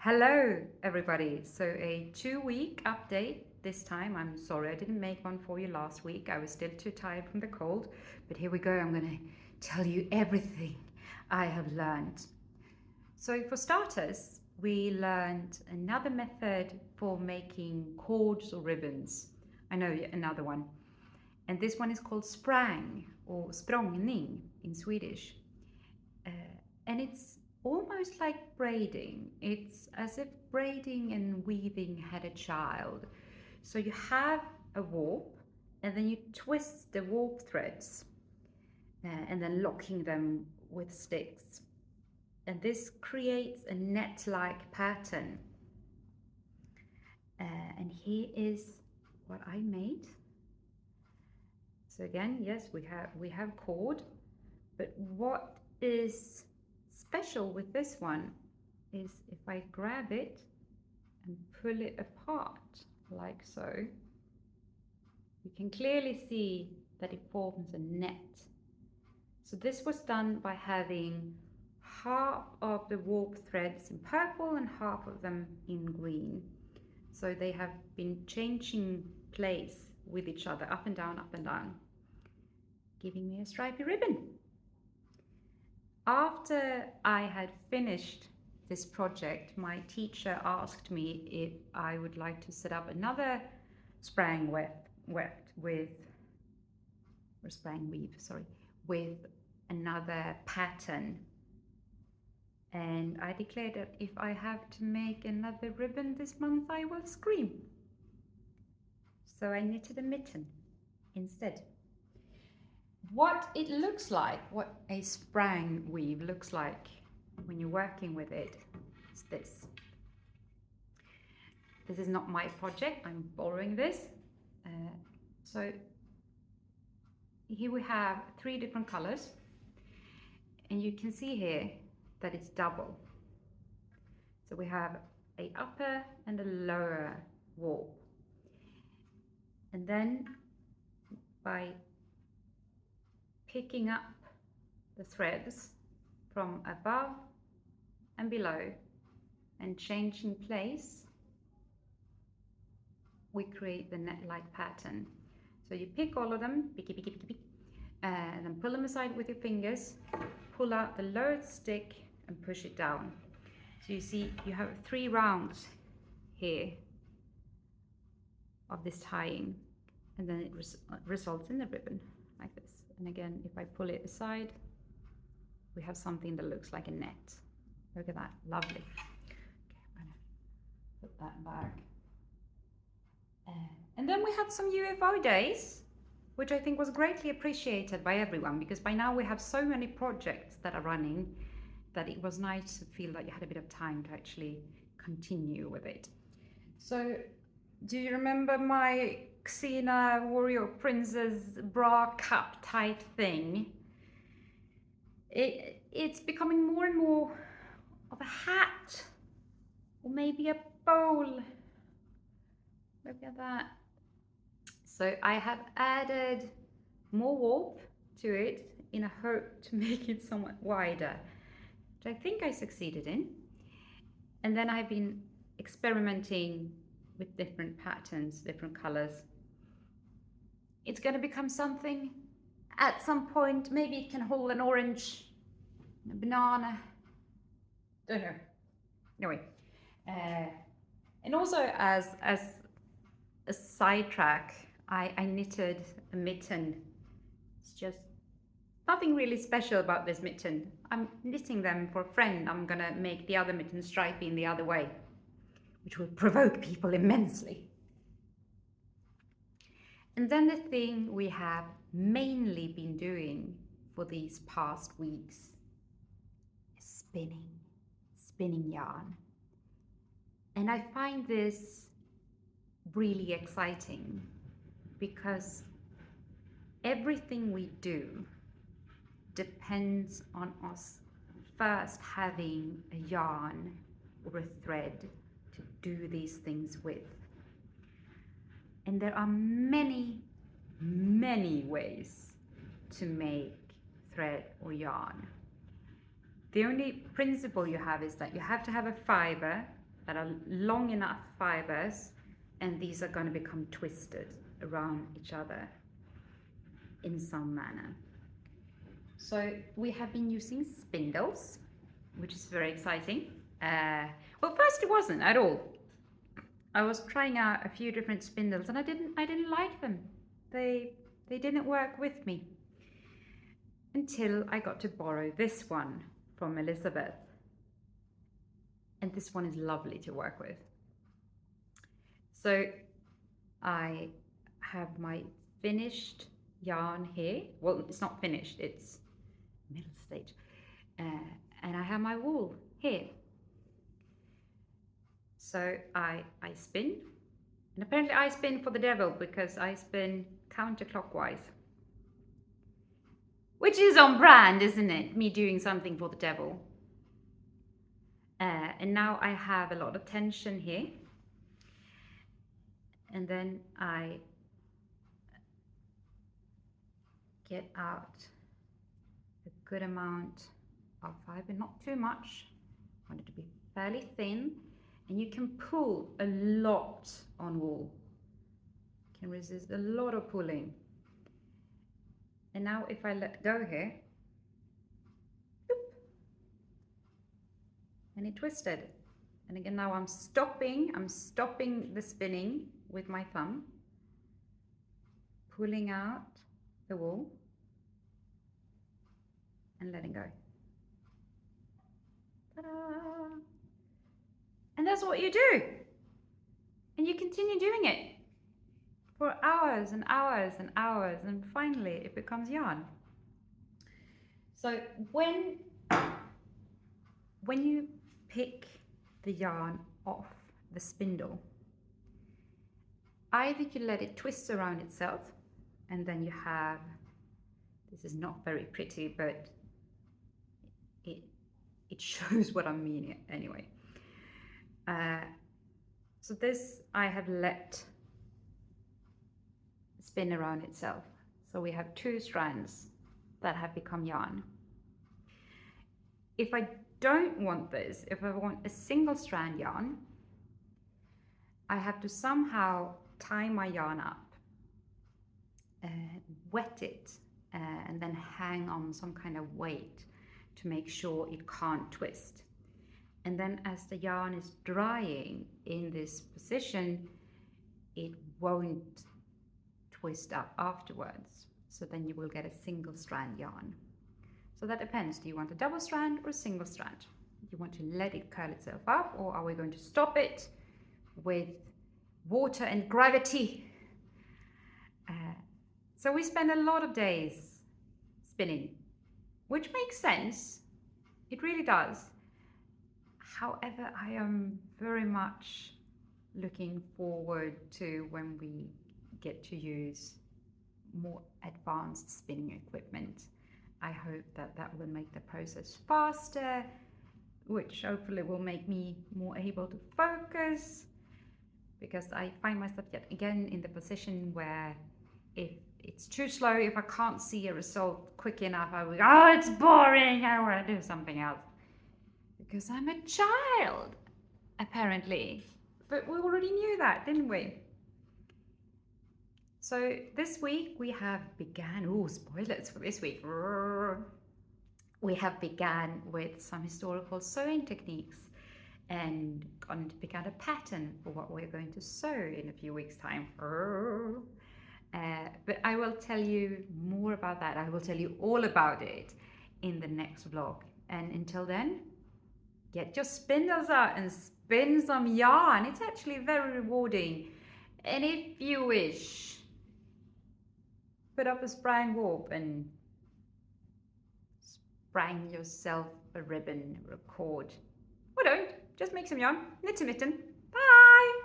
Hello, everybody. So, a 2 week update this time. I'm sorry I didn't make one for you last week. I was still too tired from the cold. But here we go. I'm going to tell you everything I have learned. So, for starters, we learned another method for making cords or ribbons. I know another one. And this one is called sprang or spranging in Swedish. And it's almost like braiding. It's as if braiding and weaving had a child. So you have a warp, and then you twist the warp threads, and then locking them with sticks. And this creates a net-like pattern. And here is what I made. So again, yes, we have cord, but what is special with this one is if I grab it and pull it apart like so, you can clearly see that it forms a net. So this was done by having half of the warp threads in purple and half of them in green. So they have been changing place with each other, up and down, giving me a stripy ribbon. After I had finished this project, my teacher asked me if I would like to set up another sprang with another pattern. And I declared that if I have to make another ribbon this month, I will scream. So I knitted a mitten instead. What it looks like, what a sprang weave looks like when you're working with it, is this. This is not my project, I'm borrowing this. So here we have 3 different colors, and you can see here that it's double. So we have a upper and a lower warp. And then by picking up the threads from above and below and changing place, we create the net-like pattern. So you pick all of them, and then pull them aside with your fingers, pull out the lower stick and push it down. So you see you have 3 rounds here of this tying, and then it results in a ribbon like this. And again, if I pull it aside, we have something that looks like a net. Look at that, lovely. Okay, I'm gonna put that back. And then we had some UFO days, which I think was greatly appreciated by everyone, because by now we have so many projects that are running that it was nice to feel that you had a bit of time to actually continue with it. So, do you remember my Xena Warrior Princess bra cup type thing? It's becoming more and more of a hat, or maybe a bowl. Look at that. So I have added more warp to it in a hope to make it somewhat wider, which I think I succeeded in. And then I've been experimenting with different patterns, different colors. It's going to become something at some point. Maybe it can hold an orange, a banana, don't know. Anyway, and also as a sidetrack, I knitted a mitten. It's just nothing really special about this mitten. I'm knitting them for a friend. I'm gonna make the other mitten stripy in the other way, which will provoke people immensely. And then the thing we have mainly been doing for these past weeks is spinning yarn. And I find this really exciting because everything we do depends on us first having a yarn or a thread to do these things with. And there are many ways to make thread or yarn. The only principle you have is that you have to have a fiber that are long enough fibers, and these are going to become twisted around each other in some manner. So we have been using spindles, which is very exciting. Well, first it wasn't at all. I was trying out a few different spindles and I didn't like them. They didn't work with me until I got to borrow this one from Elizabeth. And this one is lovely to work with. So I have my finished yarn here. Well, it's not finished, it's middle stage. And I have my wool here. So I spin, and apparently I spin for the devil because I spin counterclockwise. Which is on brand, isn't it? Me doing something for the devil. And now I have a lot of tension here. And then I get out a good amount of fiber, not too much. I want it to be fairly thin. And you can pull a lot on wool. You can resist a lot of pulling. And now if I let go here, and it twisted. And again, now I'm stopping the spinning with my thumb, pulling out the wool and letting go. Ta-da! And that's what you do. And you continue doing it for hours and hours and hours, and finally it becomes yarn. So when you pick the yarn off the spindle, either you let it twist around itself, and then you have, this is not very pretty, but it shows what I mean anyway. So this I have let spin around itself. So we have 2 strands that have become yarn. If I don't want this, if I want a single strand yarn, I have to somehow tie my yarn up, wet it, and then hang on some kind of weight to make sure it can't twist. And then as the yarn is drying in this position, it won't twist up afterwards. So then you will get a single strand yarn. So that depends. Do you want a double strand or a single strand? Do you want to let it curl itself up, or are we going to stop it with water and gravity? So we spend a lot of days spinning, which makes sense. It really does. However, I am very much looking forward to when we get to use more advanced spinning equipment. I hope that that will make the process faster, which hopefully will make me more able to focus, because I find myself yet again in the position where if it's too slow, if I can't see a result quick enough, I will go, oh, it's boring, I want to do something else. Because I'm a child, apparently. But we already knew that, didn't we? So this week we have began, spoilers for this week. We have began with some historical sewing techniques and going to pick out a pattern for what we're going to sew in a few weeks' time. But I will tell you more about that. I will tell you all about it in the next vlog. And until then, get your spindles out and spin some yarn. It's actually very rewarding. And if you wish, put up a sprang warp and sprang yourself a ribbon or a cord. Or don't, just make some yarn, knit a mitten. Bye!